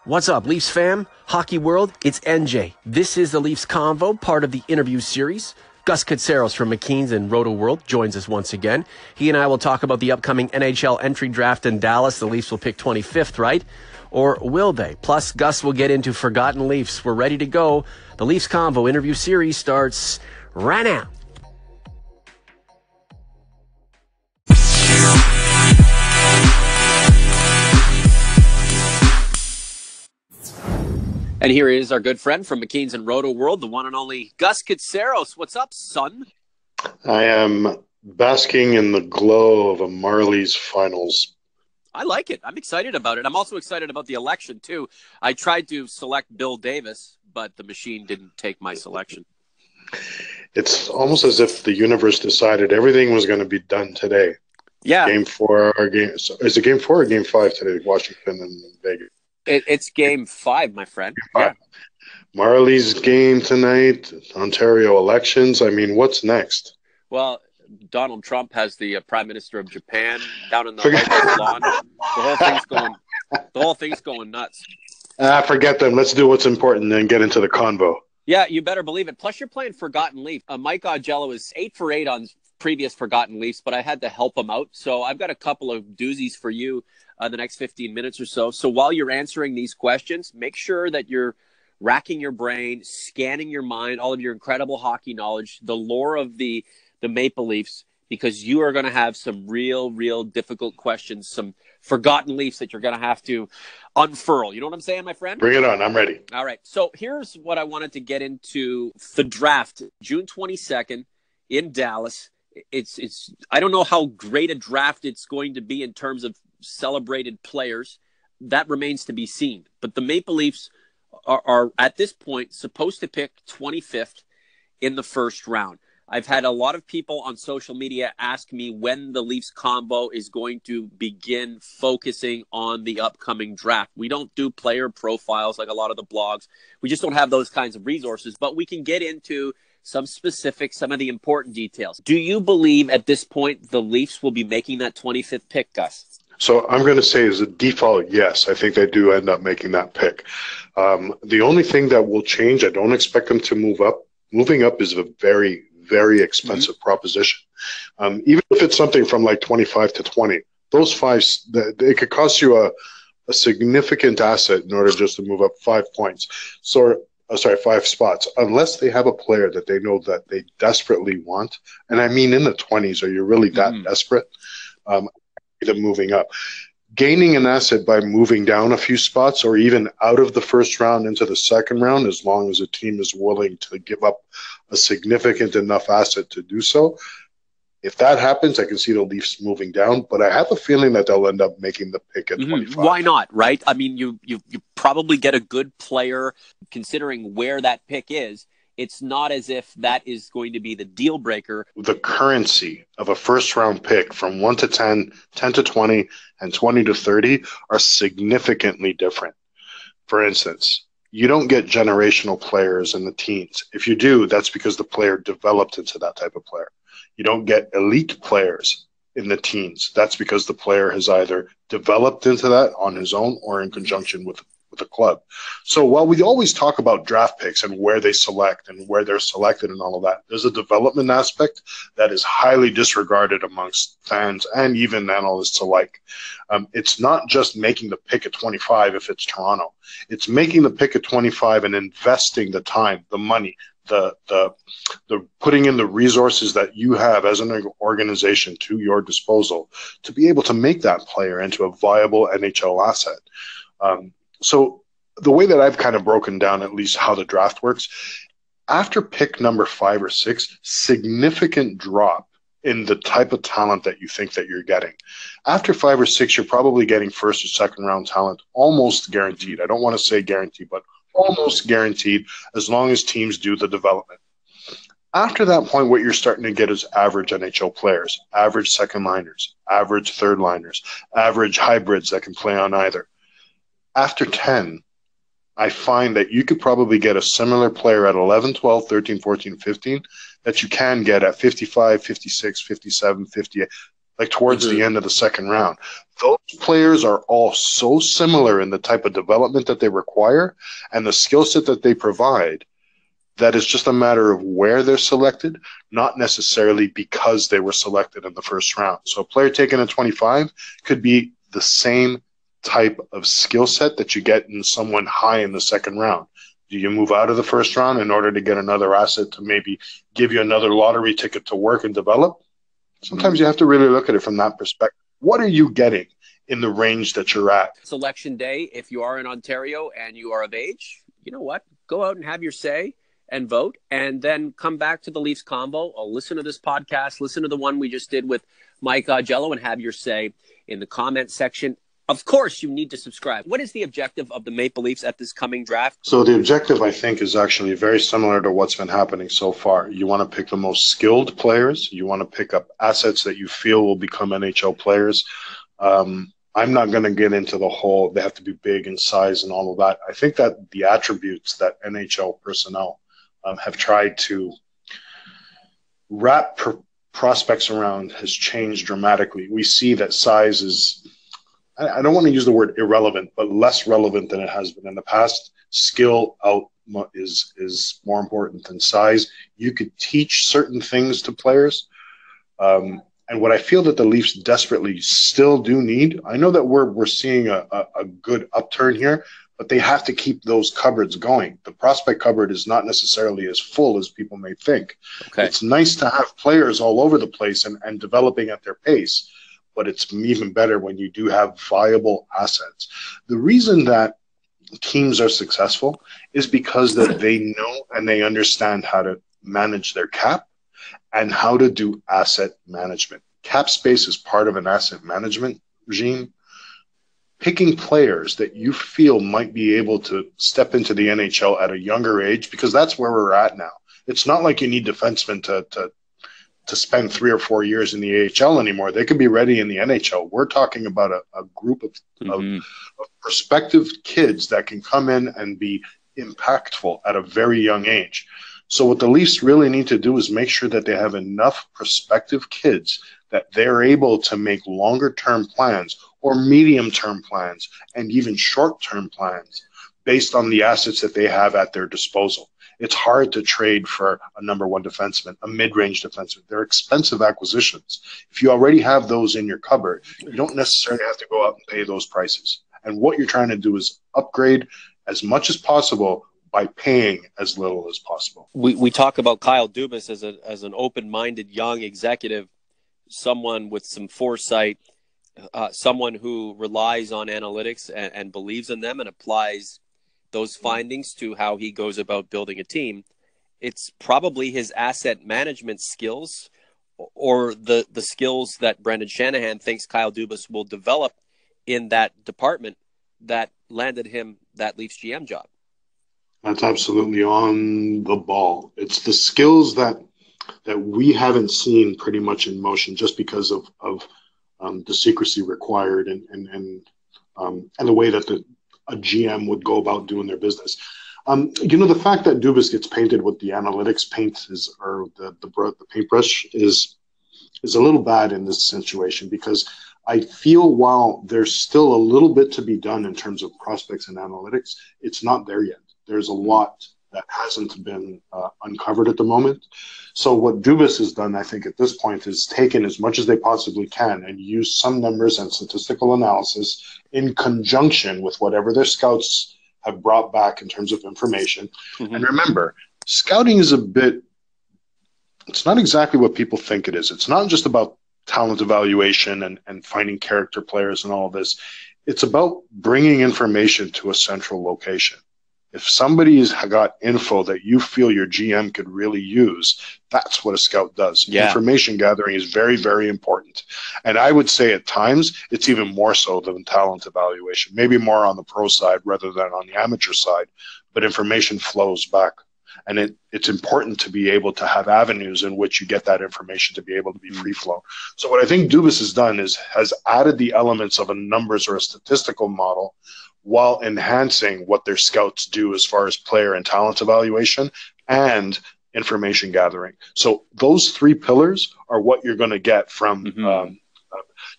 What's up, Leafs fam? Hockey world, it's NJ. This is the Leafs Convo, part of the interview series. Gus Katsaros from McKeen's and Roto World joins us once again. He and I will talk about the upcoming NHL Entry Draft in Dallas. The Leafs will pick 25th, right? Or will they? Plus, Gus will get into Forgotten Leafs. We're ready to go. The Leafs Convo interview series starts right now. And here is our good friend from McKeen's and Roto World, the one and only Gus Katsaros. What's up, son? I am basking in the glow of a Marlies finals. I like it. I'm excited about it. I'm also excited about the election, too. I tried to select Bill Davis, but the machine didn't take my selection. It's almost as if the universe decided everything was going to be done today. Yeah. Game 4 or is it game 4 or game 5 today, Washington and Vegas? It's game 5, my friend. Yeah. Marlies game tonight, Ontario elections. I mean, what's next? Well, Donald Trump has the Prime Minister of Japan down in the White House lawn. The whole thing's going nuts. Forget them. Let's do what's important and get into the convo. Yeah, you better believe it. Plus, you're playing Forgotten Leaf. Mike Augello is 8 for 8 on previous Forgotten Leafs, but I had to help him out. So I've got a couple of doozies for you the next 15 minutes or so. So while you're answering these questions, make sure that you're racking your brain, scanning your mind, all of your incredible hockey knowledge, the lore of the Maple Leafs, because you are going to have some real difficult questions, some Forgotten Leafs that you're going to have to unfurl. You know what I'm saying, my friend? Bring it on. I'm ready. All right. So here's what I wanted to get into. The draft, June 22nd in Dallas. It's I don't know how great a draft it's going to be in terms of celebrated players. That remains to be seen. But the Maple Leafs are at this point supposed to pick 25th in the first round. I've had a lot of people on social media ask me when the Leafs Convo is going to begin focusing on the upcoming draft. We don't do player profiles like a lot of the blogs. We just don't have those kinds of resources, but we can get into some specifics, some of the important details. Do you believe at this point the Leafs will be making that 25th pick, Gus? So I'm going to say as a default, yes. I think they do end up making that pick. The only thing that will change, I don't expect them to move up. Moving up is a very, very expensive proposition. Even if it's something from like 25 to 20, those fives, it could cost you a significant asset in order just to move up 5 points. So 5 spots, unless they have a player that they know that they desperately want. And I mean, in the 20s, are you really that desperate? Them moving up. Gaining an asset by moving down a few spots or even out of the first round into the second round, as long as a team is willing to give up a significant enough asset to do so. If that happens, I can see the Leafs moving down, but I have a feeling that they'll end up making the pick at 25. Why not, right? I mean, you probably get a good player considering where that pick is. It's not as if that is going to be the deal breaker. The currency of a first-round pick from 1 to 10, 10 to 20, and 20 to 30 are significantly different. For instance, you don't get generational players in the teens. If you do, that's because the player developed into that type of player. You don't get elite players in the teens. That's because the player has either developed into that on his own or in conjunction with the club. So while we always talk about draft picks and where they select and where they're selected and all of that, there's a development aspect that is highly disregarded amongst fans and even analysts alike. It's not just making the pick at 25 if it's Toronto. It's making the pick at 25 and investing the time, the money, the putting in the resources that you have as an organization to your disposal to be able to make that player into a viable NHL asset. So the way that I've kind of broken down at least how the draft works, after pick number 5 or 6, significant drop in the type of talent that you think that you're getting. After 5 or 6, you're probably getting first or second round talent, almost guaranteed. I don't want to say guaranteed, but almost guaranteed as long as teams do the development. After that point, what you're starting to get is average NHL players, average second liners, average third liners, average hybrids that can play on either. After 10, I find that you could probably get a similar player at 11, 12, 13, 14, 15 that you can get at 55, 56, 57, 58. like towards the end of the second round. Those players are all so similar in the type of development that they require and the skill set that they provide that it's just a matter of where they're selected, not necessarily because they were selected in the first round. So a player taken at 25 could be the same type of skill set that you get in someone high in the second round. Do you move out of the first round in order to get another asset to maybe give you another lottery ticket to work and develop? Sometimes you have to really look at it from that perspective. What are you getting in the range that you're at? Selection day, if you are in Ontario and you are of age, you know what? Go out and have your say and vote, and then come back to the Leafs Convo. I'll listen to this podcast, listen to the one we just did with Mike Augello, and have your say in the comment section. Of course, you need to subscribe. What is the objective of the Maple Leafs at this coming draft? So the objective, I think, is actually very similar to what's been happening so far. You want to pick the most skilled players. You want to pick up assets that you feel will become NHL players. I'm not going to get into the whole, they have to be big in size and all of that. I think that the attributes that NHL personnel have tried to wrap prospects around has changed dramatically. We see that size is, I don't want to use the word irrelevant, but less relevant than it has been in the past. Skill out is more important than size. You could teach certain things to players. And what I feel that the Leafs desperately still do need, I know that we're seeing a good upturn here, but they have to keep those cupboards going. The prospect cupboard is not necessarily as full as people may think. Okay. It's nice to have players all over the place and developing at their pace, but it's even better when you do have viable assets. The reason that teams are successful is because that they know and they understand how to manage their cap and how to do asset management. Cap space is part of an asset management regime. Picking players that you feel might be able to step into the NHL at a younger age, because that's where we're at now. It's not like you need defensemen to spend 3 or 4 years in the AHL anymore. They could be ready in the NHL. We're talking about a group of prospective kids that can come in and be impactful at a very young age. So what the Leafs really need to do is make sure that they have enough prospective kids that they're able to make longer-term plans or medium-term plans and even short-term plans based on the assets that they have at their disposal. It's hard to trade for a number one defenseman, a mid-range defenseman. They're expensive acquisitions. If you already have those in your cupboard, you don't necessarily have to go out and pay those prices. And what you're trying to do is upgrade as much as possible by paying as little as possible. We talk about Kyle Dubas as an open-minded young executive, someone with some foresight, someone who relies on analytics and believes in them and applies those findings to how he goes about building a team. It's probably his asset management skills or the skills that Brendan Shanahan thinks Kyle Dubas will develop in that department that landed him that Leafs GM job. That's absolutely on the ball. It's the skills that we haven't seen pretty much in motion just because of the secrecy required and the way that a GM would go about doing their business. The fact that Dubas gets painted with the analytics paint or the paintbrush is a little bad in this situation, because I feel while there's still a little bit to be done in terms of prospects and analytics, it's not there yet. There's a lot that hasn't been uncovered at the moment. So what Dubas has done, I think, at this point is taken as much as they possibly can and use some numbers and statistical analysis in conjunction with whatever their scouts have brought back in terms of information. Mm-hmm. And remember, scouting is it's not exactly what people think it is. It's not just about talent evaluation and finding character players and all this. It's about bringing information to a central location. If somebody's got info that you feel your GM could really use, that's what a scout does. Yeah. Information gathering is very, very important. And I would say at times it's even more so than talent evaluation, maybe more on the pro side rather than on the amateur side, but information flows back. And it's important to be able to have avenues in which you get that information to be able to be free flow. So what I think Dubas has done has added the elements of a numbers or a statistical model while enhancing what their scouts do as far as player and talent evaluation and information gathering. So those three pillars are what you're going to get from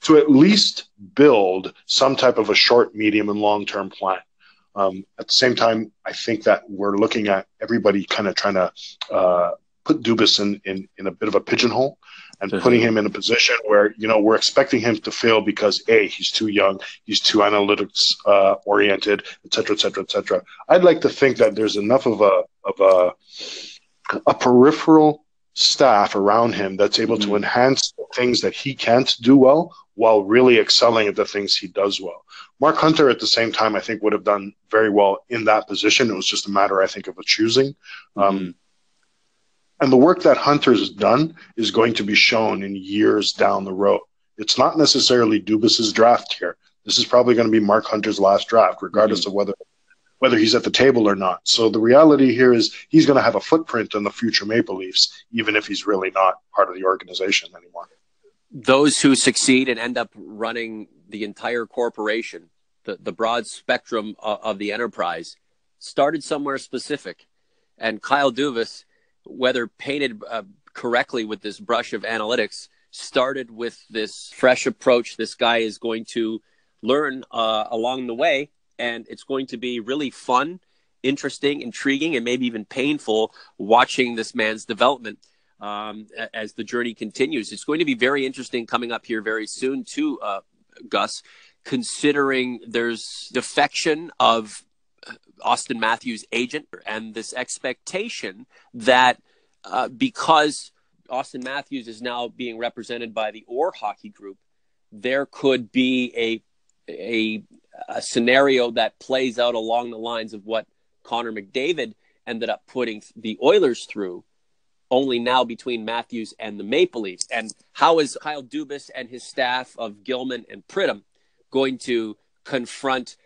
to at least build some type of a short, medium, and long-term plan. At the same time, I think that we're looking at everybody kind of trying to put Dubas in a bit of a pigeonhole and putting him in a position where, we're expecting him to fail because he's too young, he's too analytics oriented, et cetera, et cetera, et cetera. I'd like to think that there's enough of a peripheral staff around him that's able to enhance things that he can't do well while really excelling at the things he does well. Mark Hunter, at the same time, I think would have done very well in that position. It was just a matter, I think, of a choosing. And the work that Hunter's done is going to be shown in years down the road. It's not necessarily Dubas's draft here. This is probably going to be Mark Hunter's last draft, regardless of whether he's at the table or not. So the reality here is he's going to have a footprint on the future Maple Leafs, even if he's really not part of the organization anymore. Those who succeed and end up running the entire corporation, the broad spectrum of the enterprise, started somewhere specific. And Kyle Dubas, whether painted correctly with this brush of analytics, started with this fresh approach. This guy is going to learn along the way, and it's going to be really fun, interesting, intriguing, and maybe even painful watching this man's development as the journey continues. It's going to be very interesting coming up here very soon too, Gus, considering there's defection of Austin Matthews' agent and this expectation that because Austin Matthews is now being represented by the Orr Hockey Group, there could be a scenario that plays out along the lines of what Connor McDavid ended up putting the Oilers through, only now between Matthews and the Maple Leafs. And how is Kyle Dubas and his staff of Gilman and Pridham going to confront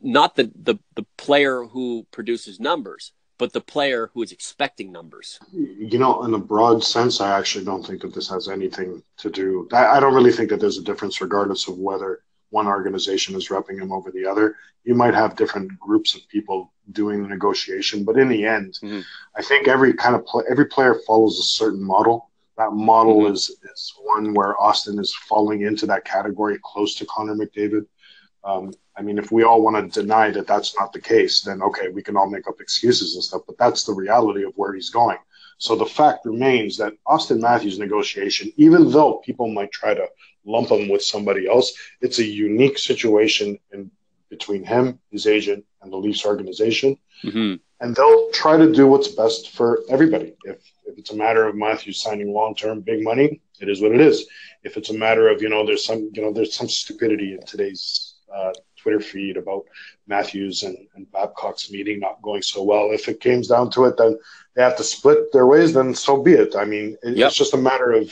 not the player who produces numbers, but the player who is expecting numbers? In a broad sense, I actually don't think that this has anything to do. I don't really think that there's a difference regardless of whether one organization is repping him over the other. You might have different groups of people doing the negotiation, but in the end, I think every player follows a certain model. That model is one where Austin is falling into that category close to Connor McDavid. If we all want to deny that that's not the case, then okay, we can all make up excuses and stuff, but that's the reality of where he's going. So the fact remains that Austin Matthews' negotiation, even though people might try to lump him with somebody else, it's a unique situation between him, his agent, and the Leafs organization. And they'll try to do what's best for everybody. If it's a matter of Matthews signing long-term big money, it is what it is. If it's a matter of, there's some stupidity in today's Twitter feed about Matthews and Babcock's meeting not going so well. If it comes down to it, then they have to split their ways, then so be it. It's just a matter of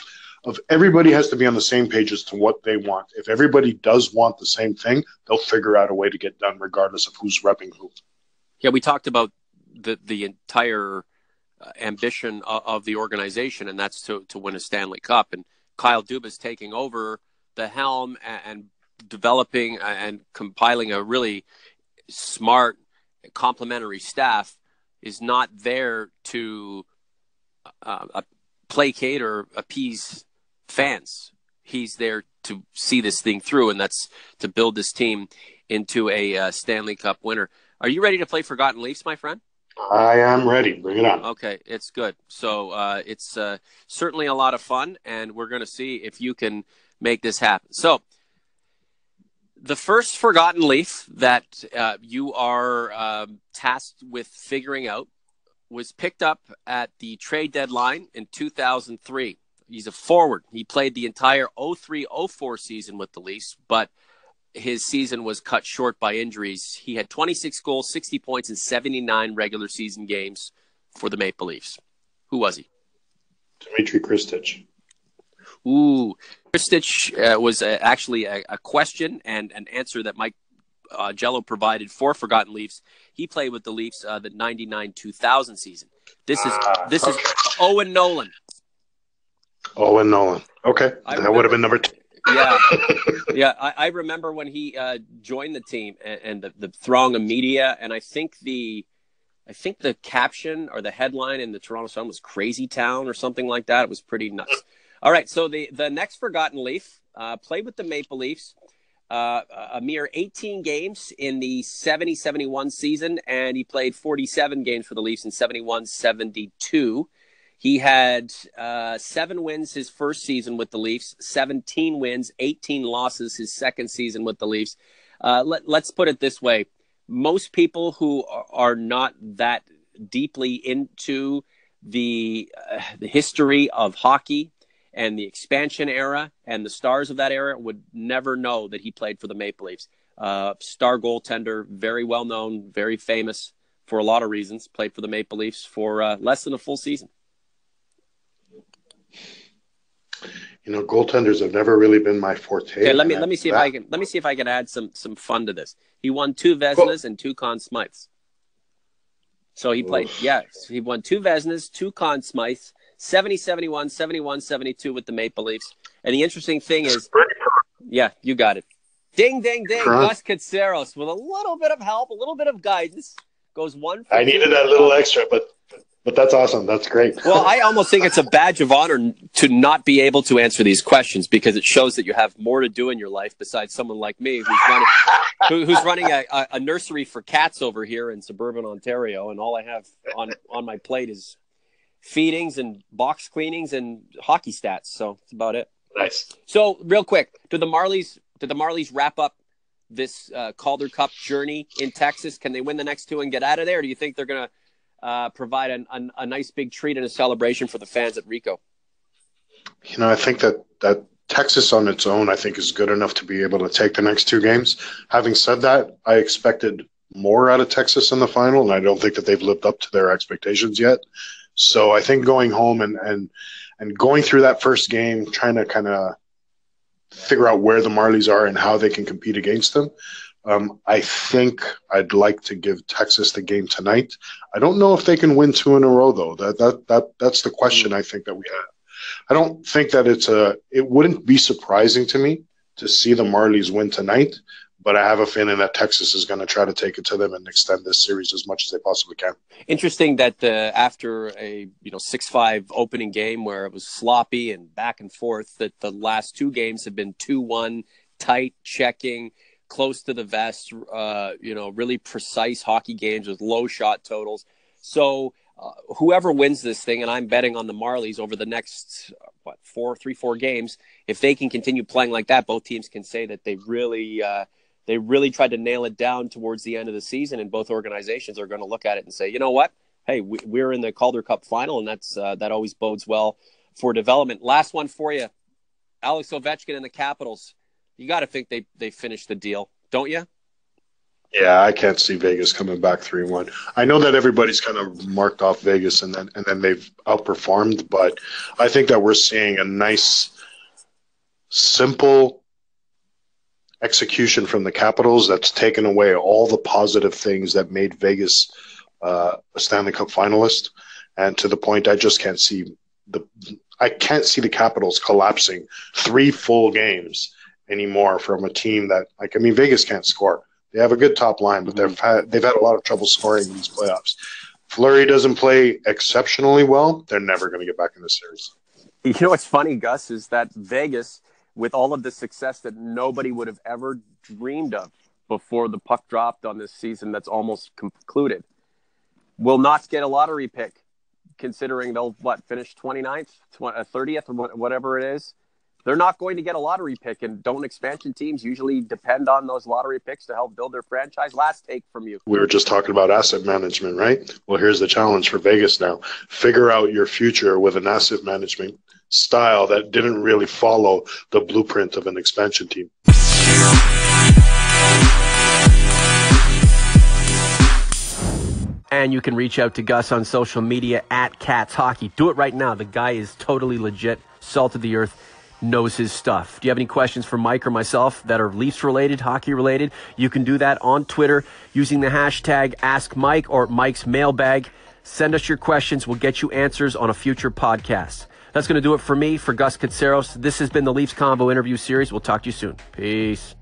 everybody has to be on the same page as to what they want. If everybody does want the same thing, they'll figure out a way to get done regardless of who's repping who. Yeah, we talked about the entire ambition of the organization, and that's to win a Stanley Cup. And Kyle Dubas taking over the helm and developing and compiling a really smart, complementary staff is not there to placate or appease fans. He's there to see this thing through, and that's to build this team into a Stanley Cup winner. Are you ready to play Forgotten Leafs, my friend? I am ready. Bring it on. Okay, it's good. So it's certainly a lot of fun, and we're going to see if you can make this happen. So the first Forgotten Leaf that you are tasked with figuring out was picked up at the trade deadline in 2003. He's a forward. He played the entire 03-04 season with the Leafs, but his season was cut short by injuries. He had 26 goals, 60 points in 79 regular season games for the Maple Leafs. Who was he? Dmitry Kristich. Ooh, Kristich was actually a question and an answer that Mike Augello provided for Forgotten Leafs. He played with the Leafs the 99-2000 season. This is Owen Nolan. Owen Nolan. Okay, that would have been number 2. Yeah. I remember when he joined the team and the throng of media, and I think the caption or the headline in the Toronto Sun was "Crazy Town" or something like that. It was pretty nuts. All right, so the next Forgotten Leaf played with the Maple Leafs a mere 18 games in the 70-71 season, and he played 47 games for the Leafs in 71-72. He had 7 wins his first season with the Leafs, 17 wins, 18 losses his second season with the Leafs. Let's put it this way. Most people who are not that deeply into the history of hockey and the expansion era and the stars of that era would never know that he played for the Maple Leafs. Star goaltender, very well known, very famous for a lot of reasons, played for the Maple Leafs for less than a full season. Goaltenders have never really been my forte. Okay, let me see if I can add some fun to this. He won 2 Vezinas and 2 Conn Smythes. So he played, he won 2 Vezinas, 2 Conn Smythes, 70-71, 71-72 with the Maple Leafs. And the interesting thing is, yeah, you got it. Ding, ding, ding. Gus Katsaros with a little bit of help, a little bit of guidance. Goes 1 for 2. I needed that little extra, but that's awesome. That's great. Well, I almost think it's a badge of honor to not be able to answer these questions because it shows that you have more to do in your life besides someone like me who's running a nursery for cats over here in suburban Ontario, and all I have on my plate is feedings and box cleanings and hockey stats. So that's about it. Nice. So real quick, did the Marlies wrap up this Calder Cup journey in Texas? Can they win the next 2 and get out of there? Or do you think they're going to provide a nice big treat and a celebration for the fans at Ricoh? I think that Texas on its own, I think, is good enough to be able to take the next 2 games. Having said that, I expected more out of Texas in the final, and I don't think that they've lived up to their expectations yet. So I think going home and going through that first game, trying to kind of figure out where the Marlies are and how they can compete against them, I think I'd like to give Texas the game tonight. I don't know if they can win 2 in a row, though. That's the question I think that we have. I don't think that it wouldn't be surprising to me to see the Marlies win tonight, but I have a feeling that Texas is going to try to take it to them and extend this series as much as they possibly can. Interesting that after a 6-5 opening game where it was sloppy and back and forth, that the last 2 games have been 2-1, tight, checking, close to the vest, really precise hockey games with low shot totals. So whoever wins this thing, and I'm betting on the Marlies over the next 4 games, if they can continue playing like that, both teams can say that they really tried to nail it down towards the end of the season, and both organizations are going to look at it and say, you know what? Hey, we're in the Calder Cup final, and that always bodes well for development. Last one for you. Alex Ovechkin and the Capitals. You got to think they finished the deal, don't you? Yeah, I can't see Vegas coming back 3-1. I know that everybody's kind of marked off Vegas and then they've outperformed, but I think that we're seeing a nice, simple execution from the Capitals that's taken away all the positive things that made Vegas a Stanley Cup finalist, and to the point I just can't see the Capitals collapsing 3 full games anymore from a team that, Vegas can't score. They have a good top line, but they've had a lot of trouble scoring in these playoffs. Fleury doesn't play exceptionally well. They're never going to get back in this series. You know what's funny, Gus, is that Vegas, with all of the success that nobody would have ever dreamed of before the puck dropped on this season that's almost concluded, will not get a lottery pick, considering they'll, finish 29th, 30th, or whatever it is. They're not going to get a lottery pick, and don't expansion teams usually depend on those lottery picks to help build their franchise? Last take from you. We were just talking about asset management, right? Well, here's the challenge for Vegas now. Figure out your future with an asset management style that didn't really follow the blueprint of an expansion team. And you can reach out to Gus on social media at Cats Hockey. Do it right now. The guy is totally legit, salt of the earth, knows his stuff. Do you have any questions for Mike or myself that are Leafs related, hockey related? You can do that on Twitter using the hashtag AskMike or Mike's mailbag. Send us your questions. We'll get you answers on a future podcast. That's going to do it for me, for Gus Katsaros. This has been the Leafs Convo interview series. We'll talk to you soon. Peace.